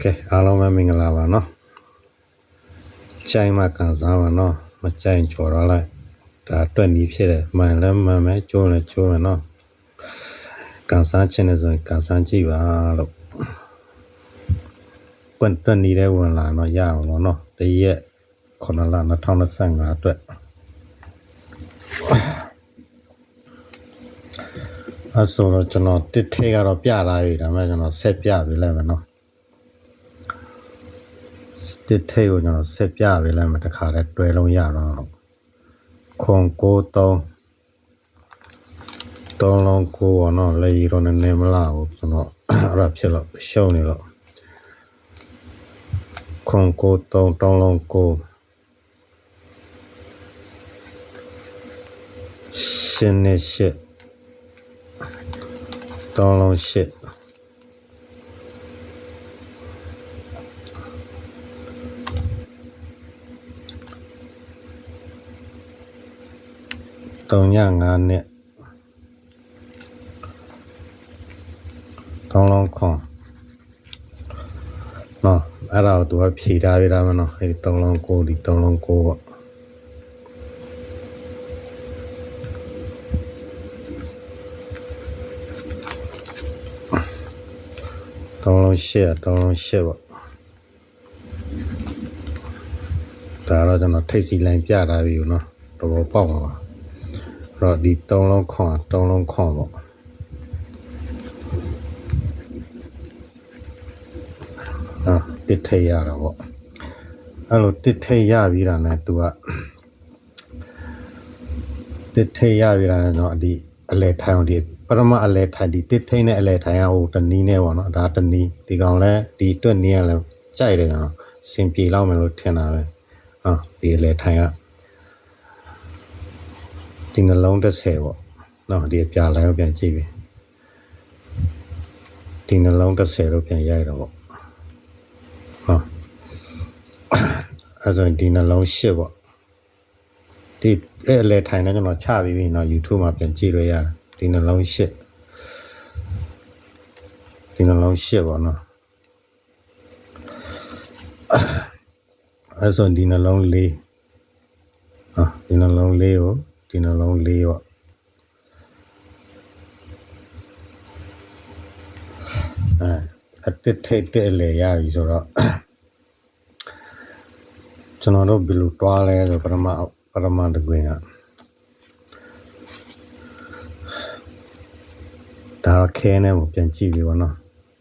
ကဲအားလုံးပဲမင်္ဂလာပါနော်ကြိုင်မှကန်စားပါနော်မကြိုင်ကြော်တော့လိုက်ဒါအတွက်နီးဖြစ်တယ်မှန်လည်းမှန်မယ်ကျိုးလည်းကျိုးမယ်နော်ကန်စားခြင်းနဲ့ဆိုရင်ကန်စားကြည့်ပါလို့ကွန်တွက်နီးတဲ့ဝင်လာတော့ရအောင်လို့နော်တရက်9လ2025အတွက်အဆိုတော့ကျွန်တော်တစ်ထဲကတော့ပြလာပြီဒါမှကျွန်တော်ဆက်ပြပေးလိုက်မယ်နော်တစ်ထဲကိုကျွန်တော်ဆက်ပြပေးလိုက်မယ်တခါတည်းတွဲလုံးရတော့ခွန်93လုံးကိုနော်လေရီတော့နည်းနည်းမလားဘူးကျွန်တော်အဲ့ဒါဖြစ်လို့ရှုံးနေလို့ခွန်93လုံးကိုရှင်းနေရှစ်လုံးရှစ်305နှစ်လုံးခွန်နော်အဲ့ဒါကိုသူကဖြေထားပေးတာမနော်အဲ့ဒီ3လုံးကိုဒီ3လုံးကိုပေါ့3လုံးရှစ်3လုံးရှစ်ပေါ့ဒါတော့ကျွန်တော်ထိတ်စီလိုင်းပြထားပြီနော်တော့ပေါက်မှာပါအဲ့တော့ဒီ3လုံးခွန်3လုံးခွန်ပေါ့တစ်ထိတ်ရတော့ပေါ့အဲ့လိုတစ်ထိတ်ရပြီးတာနဲ့သူကတစ်ထိတ်ရပြီးတာနဲ့တော့ဒီအလဲထိုင်အောင်ဒီပရမအလဲထိုင်ဒီတစ်ထိတ်နဲ့အလဲထိုင်ရဟိုတနီးနဲ့ပေါ့နော်ဒါတနီးဒီကောင်လဲဒီတွက်နီးရလဲကြိုက်တယ်ကျွန်တော်စင်ပြေလောက်မယ်လို့ထင်တာပဲဒီအလဲထိုင်ကဒီနှလုံး30ပေါ့နော်ဒီပြလိုင်းကိုပြန်ကြည့်ပြီဒီနှလုံး30လို့ပြန်ရိုက်တော့ပေါ့အဲ့ဆိုရင်ဒီနှလုံး8ပေါ့ဒီအဲ့လေထိုင်နေကျွန်တော်ချပြီးပြီနော် YouTube မှာပြန်ကြည့်လို့ရတယ်ဒီနှလုံး8ဒီနှလုံး8ပေါ့နော်အဲ့ဆိုဒီနှလုံး4ဒီနှလုံး4ကိုဒီနှလုံး4ပေါ့အတစ်ထိတ်တဲ့လေရပြီဆိုတော့ကျွန်တော်တို့ဘယ်လိုတွားလဲဆိုပရမတကွင်းကဒါတော့ခဲနေကိုပြန်ကြည့်ပြီပေါ့နော်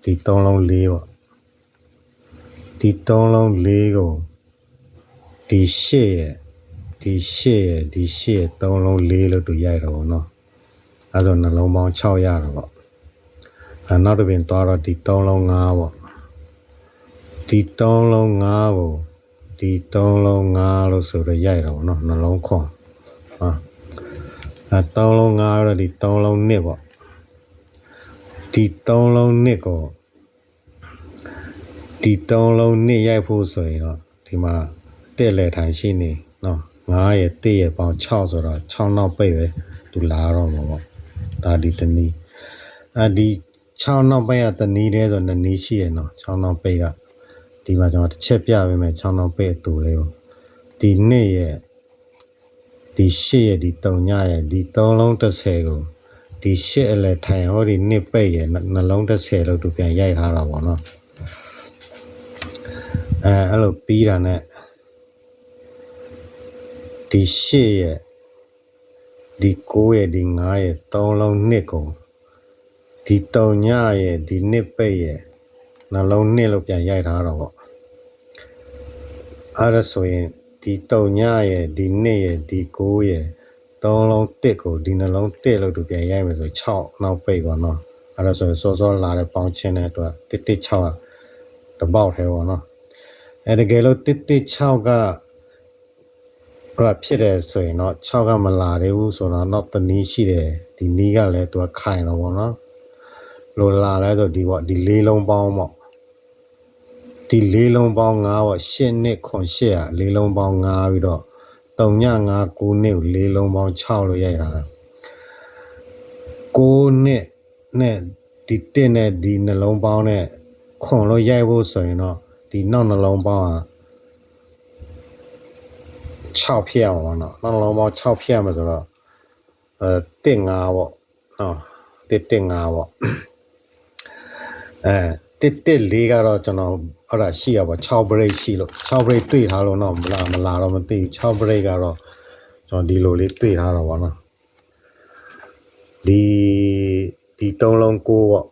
ဒီ3လုံး4ပေါ့ဒီ3လုံး4ကိုဒီ8ရဲ့ဒီ8ရဲ့ဒီ8ရဲ့3လုံး4လို့တူရိုက်တော့ပေါ့နော်အဲဆိုနှလုံးပေါင်း6ရတော့ပေါ့နောက်တစ်ပြင်သွားတော့ဒီ3လုံး5ပေါ့ဒီ3လုံး5ကိုဒီ3လုံး5လို့ဆိုတော့ရိုက်တော့နော်နှလုံးခွန်3လုံး5တော့ဒီ3လုံး2ပေါ့ဒီ3လုံး2ကိုဒီ3လုံး2ရိုက်ဖို့ဆိုရင်တော့ဒီမှာတက်လေထိုင်ရှိနေနော်9ရဲ့1ရဲ့ပေါင်း6ဆိုတော့6နောက်ပိတ်ပဲသူလာတော့မှာပေါ့ဒါဒီတနည်းဒီ6နောက်ပိတ်ကတနည်းလဲဆို2နည်းရှိရနော်6နောက်ပိတ်ကဒီမှာကျွန်တော်တစ်ချက်ပြပေးမယ်6နောက်ပိတ်အတူလေးကိုဒီ2ရဲ့ဒီ8ရဲ့ဒီ3ညရဲ့ဒီ3လုံး30ကိုဒီ8အလဲထိုင်ဟောဒီ2ပိတ်ရဲ့နှလုံး30လို့သူပြန်ရိုက်ထားတာပေါ့နော်အဲ့လိုပြီးတာနဲ့ဒီ8ရဲ့ဒီ9ရဲ့ဒီ9ရဲ့3လုံး2ကိုဒီ3ညရဲ့ဒီ2ပိတ်ရဲ့နှလုံး2လို့ပြန်ရိုက်ထားတော့ပေါ့အဲ့ဒါဆိုရင်ဒီ3ညရဲ့ဒီ2ရဲ့ဒီ9ရဲ့3လုံး1ကိုဒီနှလုံး1လို့သူပြန်ရိုက်မယ်ဆို6နောက်ပိတ်ပေါ့နော်အဲ့ဒါဆိုရင်စောစောလာတဲ့ပေါင်းချင်းတဲ့အတွက်116ကတပေါက်ထဲပေါ့နော်တကယ်လို့116ကဖြစ်တယ်ဆိုရင်တော့6ကမလာသေးဘူးဆိုတော့နောက်တနည်းရှိတယ်ဒီနည်းကလည်းသူကခိုင်တော့ပေါ့နော်လိုလာလဲဆိုဒီပေါ့ဒီ4လုံးပေါင်းပေါ့ဒီ4လုံးပေါင်း5ပေါ့8နှစ်ခွန်8อ่ะ4လုံးပေါင်း5ပြီးတော့3ည5 9နှစ်ကို4လုံးပေါင်း6လို့ရိုက်တာ9နှစ်နဲ့ဒီ1နဲ့ဒီနှလုံးပေါင်းနဲ့ ခွန်လို့ရိုက်ဖို့ဆိုရင်တော့ဒီနောက်နှလုံးပေါင်းက6ဖြည့်အောင်ပေါ့နော်နောက်နှလုံးပေါင်း6ဖြည့်ရမှာဆိုတော့1.5ပေါ့နော်1.5ပေါ့1.4ကတော့ကျွန်တော်အဲ့ဒါရှိရပါ6 break ရှိလို့6 break တွေ့ထားလို့တော့မလာတော့မသိဘူး6 break ကတော့ကျွန်တော်ဒီလိုလေးတွေ့ထားတော့ဗောနော်ဒီ3လုံး9ပေါ့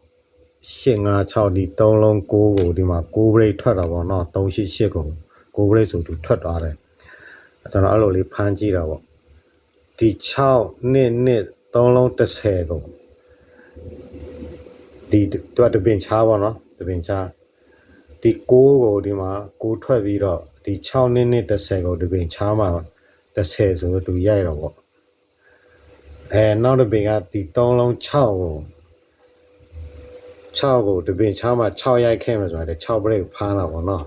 856ဒီ3လုံး9ကိုဒီမှာ9 break ထွက်တာဗောနော်388ကို9 break ဆိုသူထွက်သွားတယ်ကျွန်တော်အဲ့လိုလေးဖမ်းကြည့်တာဗောဒီ6နှစ်3လုံး30ကိုဒီသူကတပင်ချားဗောနော်တပင်ချားဒီ9ကိုဒီမှာ9ထွက်ပြီးတော့ဒီ6နှစ်30ကိုတပင်ချားမှာ30ဆိုတော့သူရိုက်တော့ဗောနောက်တစ်ပင်ကဒီ3လုံး6ကိုတပင်ချားမှာ6ရိုက်ခဲ့မှာဆိုတော့6 break ဖမ်းတာဗောနော်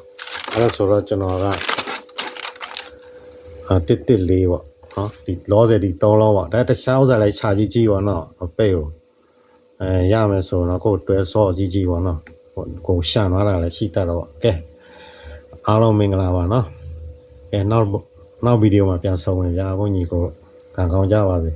အဲ့ဒါဆိုတော့ကျွန်တော်က1.4ဗောနော်ဒီလောဆယ်ဒီ3လုံးဗောဒါတခြားဥစ္စာလိုက်ခြာကြည့်ဗောနော်အပိတ်ကိုရမယ်ဆိုတော့ကိုတွဲစော့ကြည့်ဗောနော်ကိုရှန့်သွားတာလည်းရှိတတ်တော့ကဲအားလုံးမင်္ဂလာပါနော်နောက်ဗီဒီယိုမှာပြန်ဆုံမယ်ဗျာကိုညီကိုကံကောင်းကြပါစေ